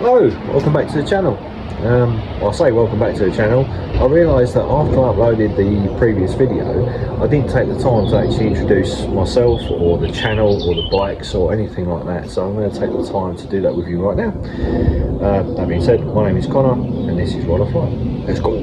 Hello, welcome back to the channel. I say welcome back to the channel. I realised that after I uploaded the previous video, I didn't take the time to actually introduce myself or the channel or the bikes or anything like that, so I'm going to take the time to do that with you right now. That being said, my name is Connor and this is Ride or Fly. Let's go.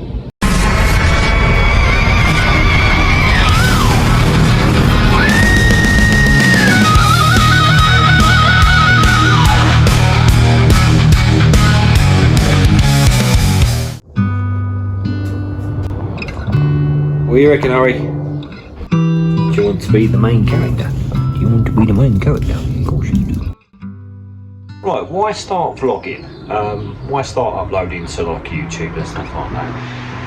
What do you reckon, Harry? Do you want to be the main character? Do you want to be the main character? Of course you do. Right, why start vlogging? Why start uploading to like YouTube and stuff like that?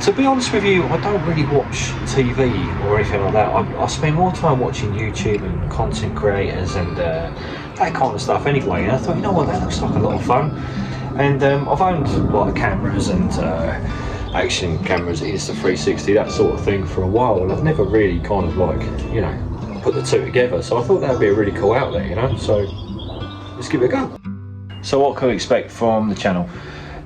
To be honest with you, I don't really watch TV or anything like that. I spend more time watching YouTube and content creators and that kind of stuff anyway. And I thought, you know what, that looks like a lot of fun. And I've owned like cameras and action cameras, Insta360, that sort of thing for a while, and I've never really kind of like, you know, put the two together, so I thought that would be a really cool outlet, you know, so let's give it a go. So what can we expect from the channel?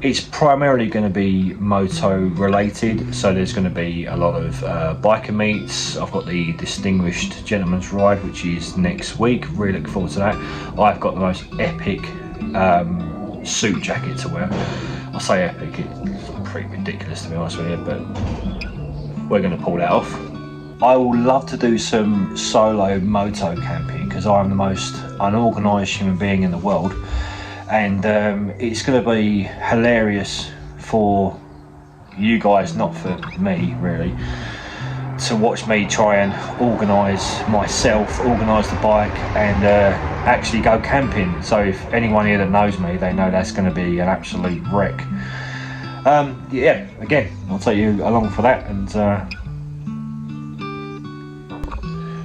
It's primarily going to be moto related, so there's going to be a lot of biker meets. I've got the Distinguished Gentleman's Ride, which is next week, really looking forward to that. I've got the most epic suit jacket to wear. I say epic, it's pretty ridiculous to be honest with you, but we're going to pull that off. I would love to do some solo moto camping because I'm the most unorganised human being in the world, and it's going to be hilarious for you guys, not for me really, to watch me try and organise myself, organise the bike and actually go camping. So if anyone here that knows me, they know that's going to be an absolute wreck. Yeah, again, I'll take you along for that. And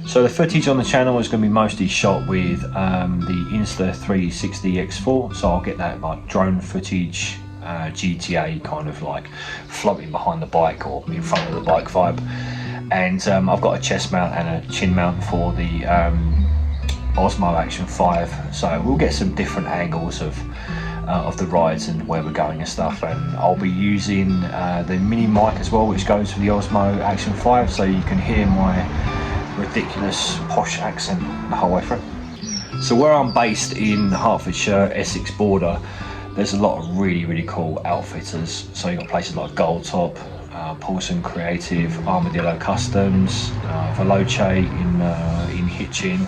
so the footage on the channel is going to be mostly shot with the Insta360 X4, so I'll get that like drone footage, GTA kind of like floating behind the bike or in front of the bike vibe. And I've got a chest mount and a chin mount for the Osmo Action 5, so we'll get some different angles of the rides and where we're going and stuff. And I'll be using the mini mic as well, which goes with the Osmo Action 5, so you can hear my ridiculous posh accent the whole way through. So where I'm based in Hertfordshire, Essex border, there's a lot of really cool outfitters. So you've got places like Gold Top, Paulson Creative, Armadillo Customs, Veloce in Hitchin,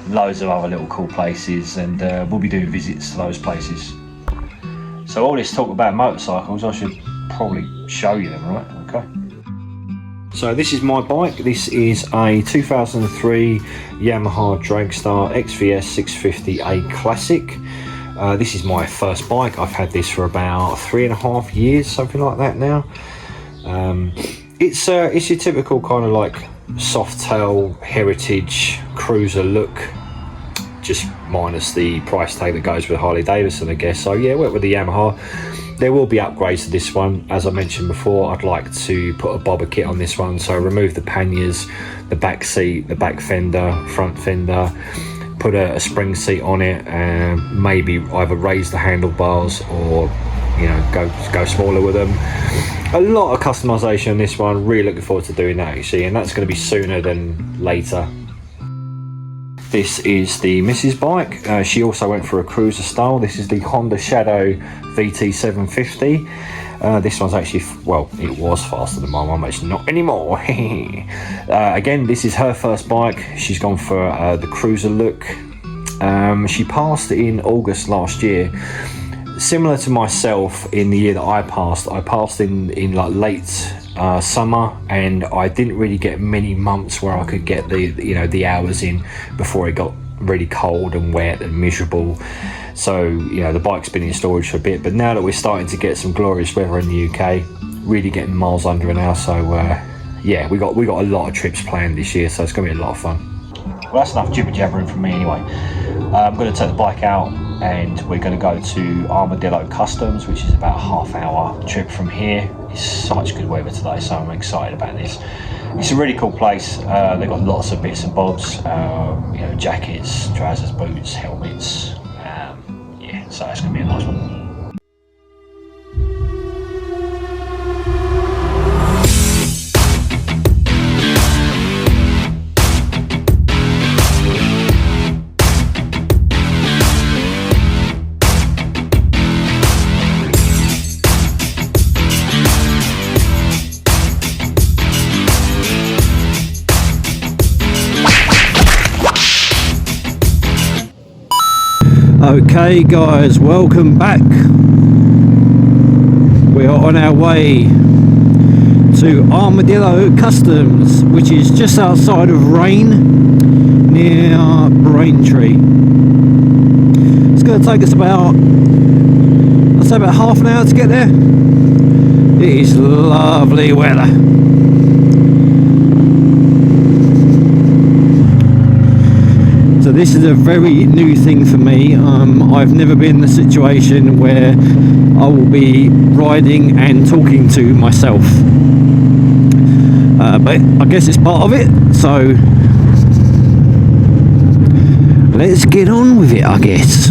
loads of other little cool places, and we'll be doing visits to those places. So all this talk about motorcycles, I should probably show you them, right? Okay. So this is my bike. This is a 2003 Yamaha Dragstar XVS 650A Classic. This is my first bike. I've had this for about 3.5 years, something like that now. It's your typical kind of like soft tail heritage cruiser look, just minus the price tag that goes with Harley Davidson, I guess. So yeah, went with the Yamaha. There will be upgrades to this one. As I mentioned before, I'd like to put a bobber kit on this one, so remove the panniers, the back seat, the back fender, front fender, put a spring seat on it, and maybe either raise the handlebars or, you know, go smaller with them. A lot of customization on this one. Really looking forward to doing that actually, and that's going to be sooner than later. This is the Mrs. bike. She also went for a cruiser style. This is the Honda Shadow VT750. This one's actually, well, it was faster than my one, but it's not anymore. Again, this is her first bike. She's gone for the cruiser look. She passed in August last year. Similar to myself, in the year that I passed in like late summer, and I didn't really get many months where I could get the hours in before it got really cold and wet and miserable. So the bike's been in storage for a bit, but now that we're starting to get some glorious weather in the UK, really getting miles under an hour, so yeah, we got a lot of trips planned this year, so it's gonna be a lot of fun. Well, that's enough jibber jabbering from me anyway. I'm going to take the bike out and we're going to go to Armadillo Customs, which is about a half-hour trip from here. It's such good weather today, so I'm excited about this. It's a really cool place. They've got lots of bits and bobs, jackets, trousers, boots, helmets. Yeah, so it's going to be a nice one. Okay guys, welcome back. We are on our way to Armadillo Customs, which is just outside of Rain, near Braintree. It's going to take us about, I'd say about half an hour to get there. It is lovely weather. So this is a very new thing for me. I've never been in a situation where I will be riding and talking to myself. But I guess it's part of it, so let's get on with it, I guess.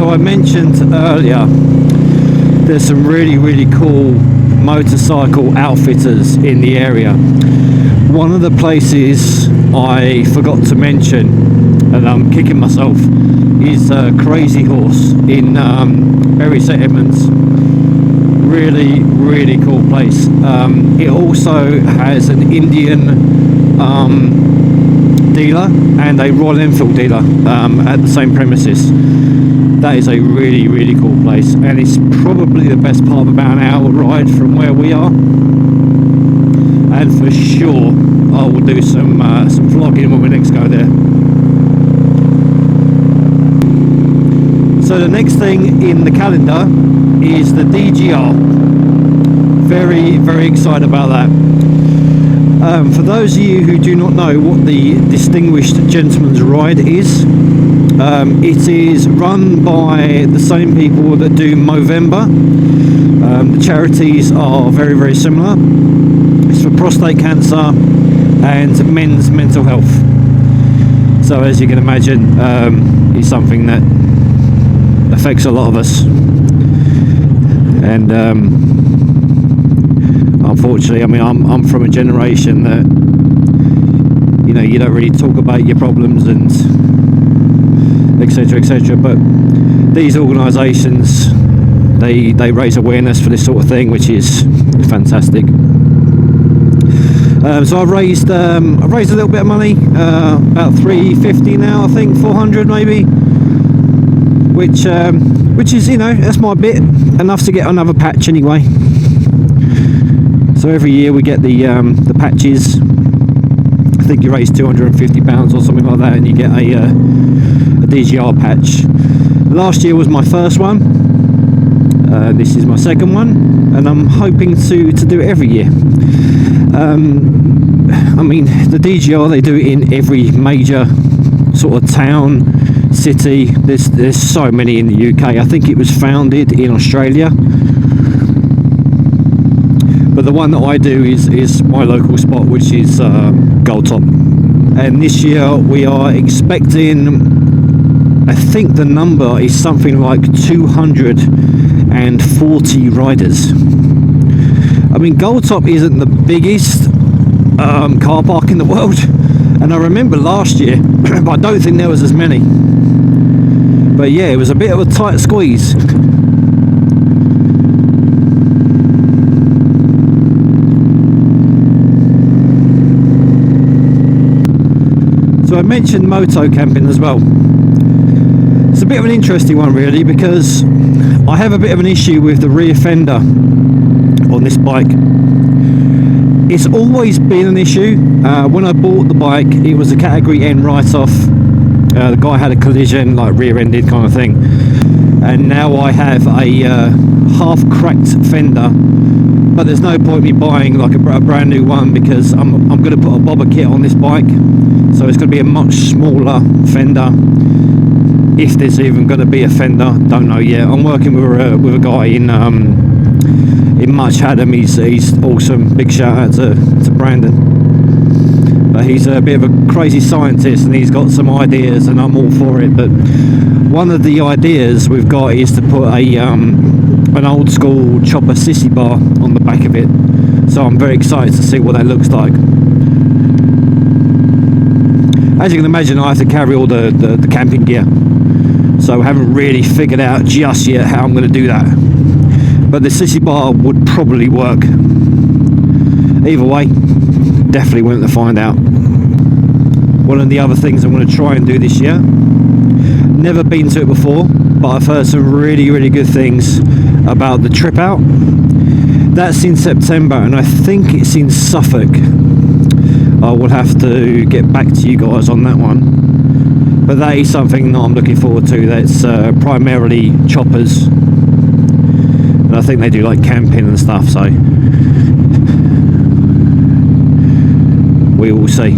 I mentioned earlier there's some really cool motorcycle outfitters in the area. One of the places I forgot to mention, and I'm kicking myself, is Crazy Horse in Bury St Edmunds. Really cool place. It also has an Indian dealer and a Royal Enfield dealer at the same premises. That is a really cool place, and it's probably the best part of about an hour ride from where we are. And for sure, I will do some vlogging when we next go there. So the next thing in the calendar is the DGR. Very excited about that. For those of you who do not know what the Distinguished Gentleman's Ride is, it is run by the same people that do Movember. The charities are very similar. It's for prostate cancer and men's mental health. So as you can imagine, it's something that affects a lot of us. And unfortunately, I mean, I'm from a generation that, you know, you don't really talk about your problems and etc, but these organisations, they raise awareness for this sort of thing, which is fantastic. So I've raised a little bit of money, about 350 now, I think 400 maybe, which is, you know, that's my bit, enough to get another patch anyway. So every year we get the patches. I think you raise £250 or something like that, and you get a DGR patch. Last year was my first one. This is my second one, and I'm hoping to do it every year. I mean, the DGR, they do it in every major sort of town, city. There's so many in the UK. I think it was founded in Australia, but the one that I do is my local spot, which is Goldtop. And this year we are expecting, I think the number is something like 240 riders. I mean, Goldtop isn't the biggest car park in the world, and I remember last year, but I don't think there was as many. But yeah, it was a bit of a tight squeeze. So I mentioned moto camping as well. It's a bit of an interesting one really, because I have a bit of an issue with the rear fender on this bike. It's always been an issue. When I bought the bike, it was a category N write-off. The guy had a collision, like rear-ended kind of thing, and now I have a half-cracked fender. But there's no point me buying like a brand new one, because I'm going to put a bobber kit on this bike, so it's going to be a much smaller fender. If there's even going to be a fender, don't know yet. I'm working with a guy in Much Haddam. He's awesome. Big shout out to Brandon. He's a bit of a crazy scientist and he's got some ideas, and I'm all for it. But one of the ideas we've got is to put a an old school chopper sissy bar on the back of it. So I'm very excited to see what that looks like. As you can imagine, I have to carry all the camping gear, so I haven't really figured out just yet how I'm going to do that. But the sissy bar would probably work. Either way, definitely willing to find out. One of the other things I'm going to try and do this year, never been to it before, but I've heard some really good things about the trip out. That's in September, and I think it's in Suffolk. I will have to get back to you guys on that one, but that is something that I'm looking forward to. That's primarily choppers, and I think they do like camping and stuff, so we will see.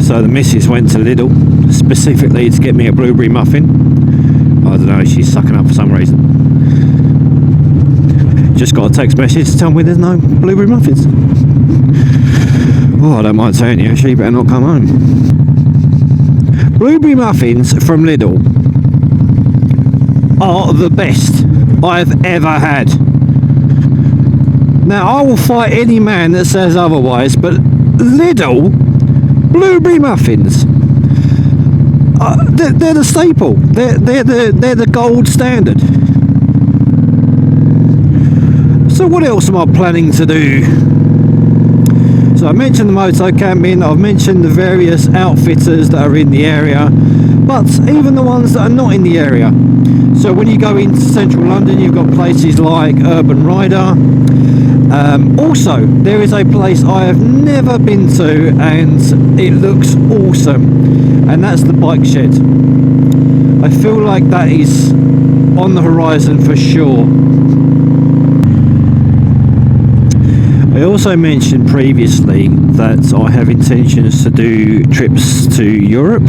So the missus went to Lidl specifically to get me a blueberry muffin. I don't know, she's sucking up for some reason. Just got a text message to tell me there's no blueberry muffins. Oh, I don't mind saying you, she better not come home. Blueberry muffins from Lidl are the best I've ever had. Now, I will fight any man that says otherwise, but Lidl blueberry muffins, they're the staple. They're the gold standard. So what else am I planning to do? So I mentioned the moto camping, I've mentioned the various outfitters that are in the area, but even the ones that are not in the area. So when you go into central London, you've got places like Urban Rider. Also, there is a place I have never been to and it looks awesome, and that's the bike shed. I feel like that is on the horizon for sure. I also mentioned previously that I have intentions to do trips to Europe.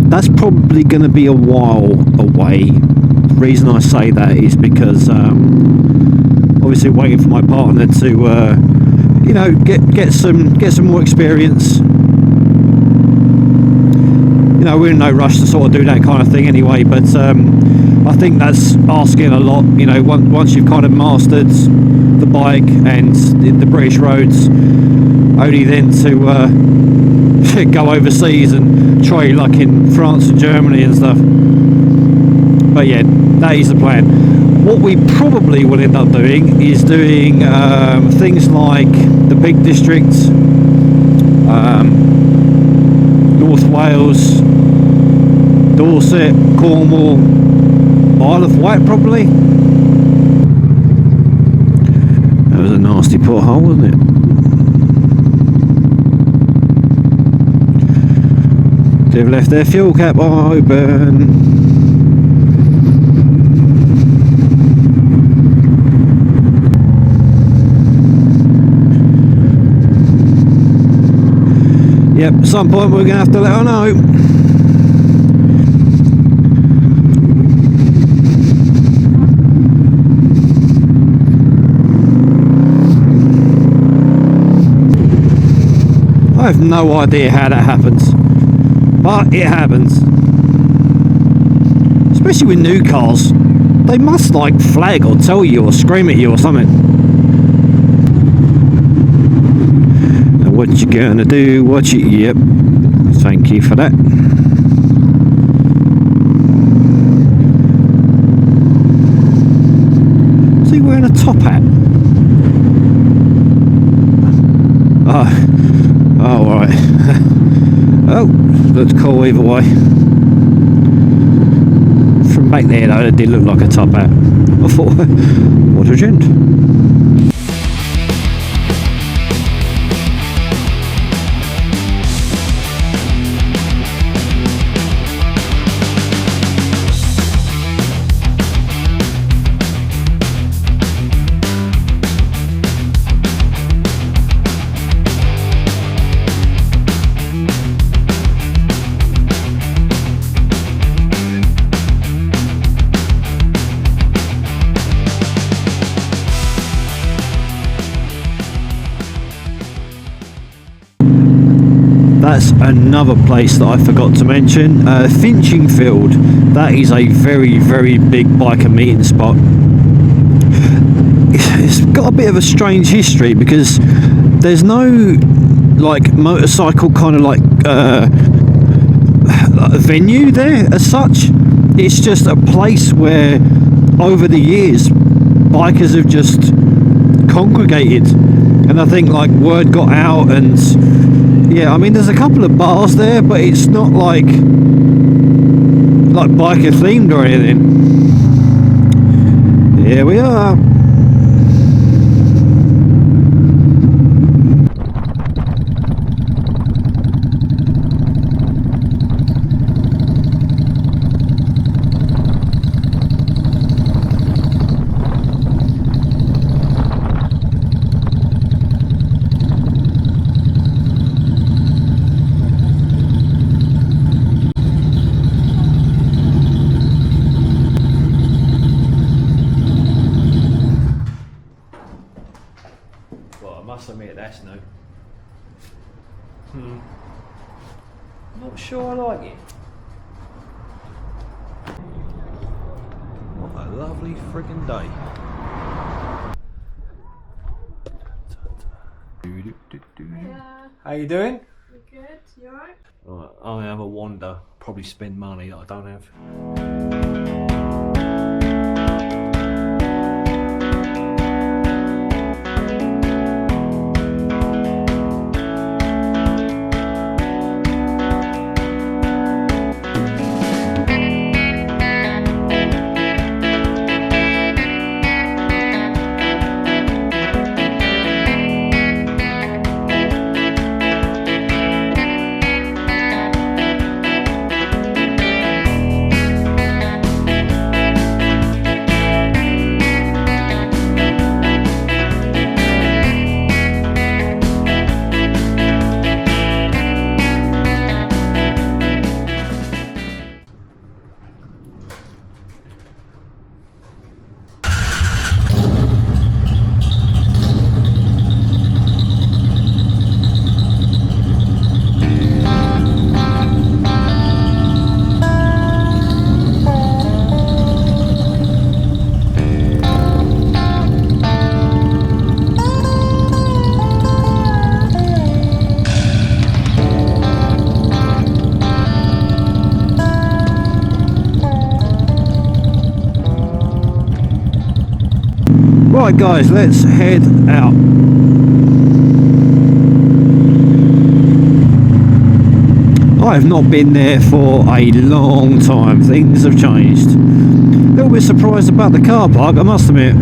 That's probably going to be a while away. The reason I say that is because obviously waiting for my partner to you know, get some more experience. You know, we're in no rush to sort of do that kind of thing anyway, but I think that's asking a lot. You know, once you've kind of mastered the bike and the British roads, only then to go overseas and try your luck in France and Germany and stuff. But yeah, that is the plan. What we probably will end up doing is doing things like the Peak District, North Wales, Dorset, Cornwall, Isle of Wight probably. That was a nasty pothole, wasn't it? They've left their fuel cap open. Yep, at some point we're going to have to let her know. I have no idea how that happens, but it happens. Especially with new cars, they must like flag or tell you or scream at you or something. Now what you gonna do? What you? Yep. Thank you for that. Is he wearing a top hat? Oh, alright. Oh, looks cool either way. From back there though, it did look like a top hat. I thought, what a gent. that's another place that I forgot to mention. Finchingfield, that is a very, very big biker meeting spot. It's got a bit of a strange history because there's no like motorcycle kind of like a venue there as such. It's just a place where over the years bikers have just congregated, and I think like word got out, and yeah, I mean there's a couple of bars there, but it's not like biker themed or anything. Here we are. Well, I must admit that's new. Not sure I like it. What a lovely friggin' day. Yeah. How you doing? You good? You alright? Right, I have a wander. Probably spend money that I don't have. Right guys, let's head out. I have not been there for a long time. Things have changed. A little bit surprised about the car park, I must admit.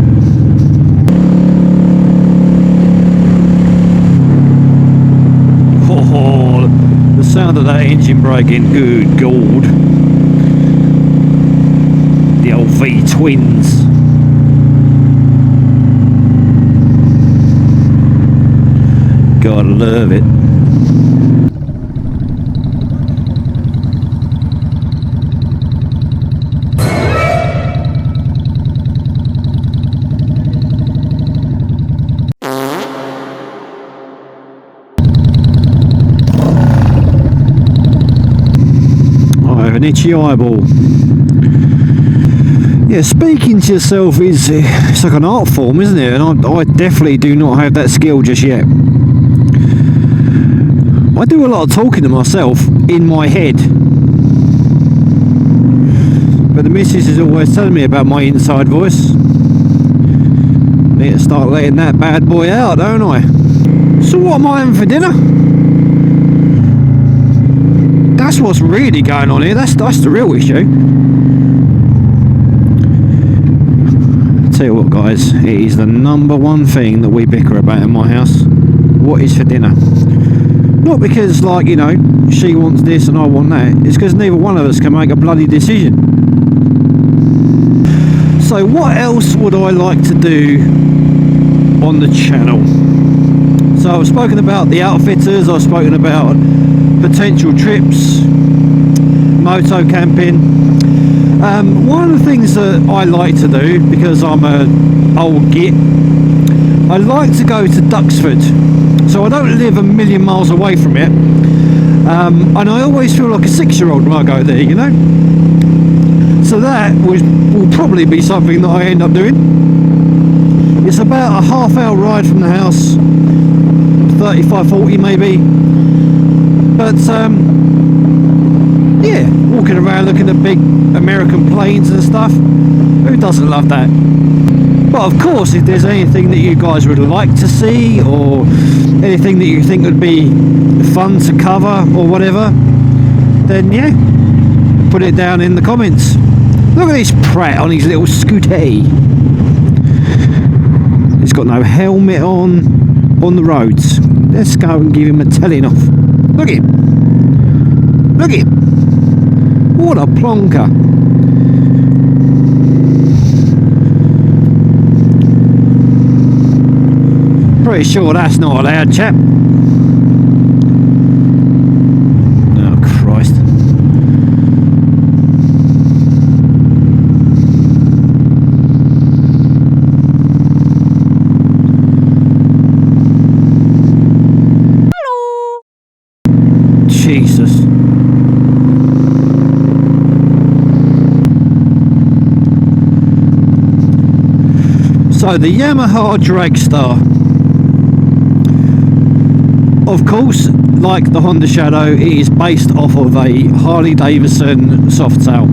Oh, the sound of that engine braking, good God. The old V-twins. Gotta love it. I have an itchy eyeball. Yeah, speaking to yourself is it's like an art form, isn't it? And I definitely do not have that skill just yet. I do a lot of talking to myself in my head, but the missus is always telling me about my inside voice. Need to start letting that bad boy out, don't I? So what am I having for dinner? That's what's really going on here. That's the real issue. I'll tell you what guys, it is the number one thing that we bicker about in my house. What is for dinner? Not because, like, you know, she wants this and I want that. It's because neither one of us can make a bloody decision. So what else would I like to do on the channel? So I've spoken about the outfitters, I've spoken about potential trips, moto camping. One of the things that I like to do, because I'm an old git, I like to go to Duxford. So I don't live a million miles away from it, And I always feel like a 6-year-old when I go there, you know. So that will probably be something that I end up doing. It's about a half-hour ride from the house, 35-40 maybe. But yeah, walking around looking at big American planes and stuff. Who doesn't love that? But of course, if there's anything that you guys would like to see, or anything that you think would be fun to cover or whatever, then yeah, put it down in the comments. Look at this prat on his little scooty. He's got no helmet on the roads. Let's go and give him a telling off. Look at him. Look at him. What a plonker. Pretty sure that's not allowed, chap. Oh, Christ. Hello. Jesus. So the Yamaha Dragstar. Of course, like the Honda Shadow, it is based off of a Harley Davidson Softail.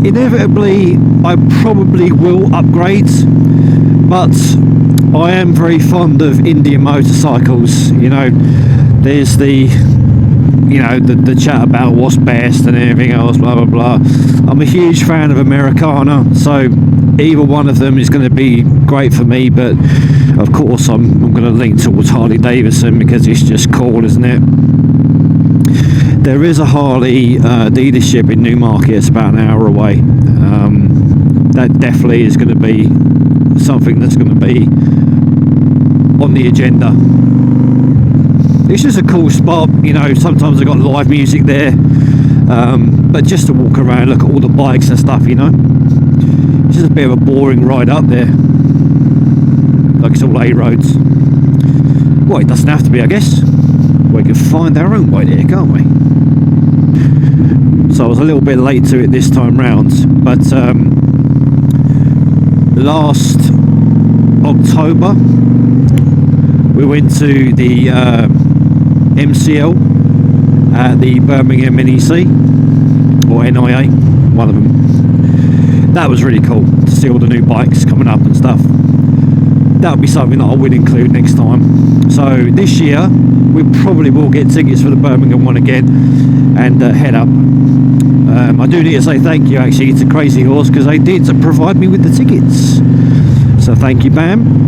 Inevitably, I probably will upgrade, but I am very fond of Indian motorcycles. You know, there's the chat about what's best and everything else, blah blah blah. I'm a huge fan of Americana, so either one of them is going to be great for me, but of course I'm going to lean towards Harley Davidson because it's just cool, isn't it? There is a Harley dealership in Newmarket. It's about an hour away. That definitely is going to be something that's going to be on the agenda. It's just a cool spot, you know. Sometimes I've got live music there, but just to walk around, look at all the bikes and stuff, you know. It's just a bit of a boring ride up there, like it's all A roads. Well, it doesn't have to be, I guess. We can find our own way there, can't we? So I was a little bit late to it this time round, but last October we went to the MCL at the Birmingham NEC, or NIA, one of them. That was really cool to see all the new bikes coming up and stuff. That would be something that I would include next time. So this year we probably will get tickets for the Birmingham one again and head up. I do need to say thank you actually to Crazy Horse, because they did provide me with the tickets. So thank you, Bam.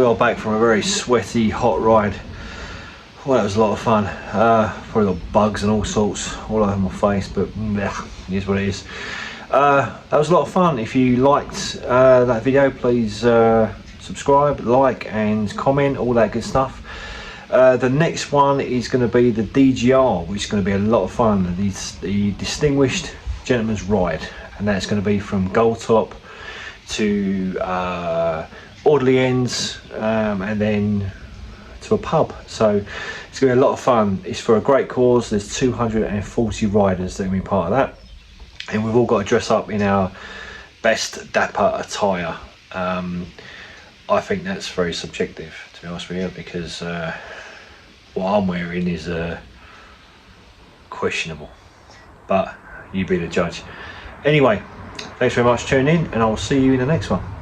are back from a very sweaty, hot ride. Well, that was a lot of fun. Probably got bugs and all sorts all over my face, but it is what it is. That was a lot of fun. If you liked that video, please subscribe, like and comment, all that good stuff. The next one is going to be the DGR, which is going to be a lot of fun. The Distinguished Gentleman's Ride, and that's going to be from Goldtop to Audley Ends, and then to a pub. So it's going to be a lot of fun. It's for a great cause. There's 240 riders that are going to be part of that, and we've all got to dress up in our best dapper attire. I think that's very subjective, to be honest with you, because what I'm wearing is questionable, but you be the judge. Anyway, thanks very much for tuning in, and I'll see you in the next one.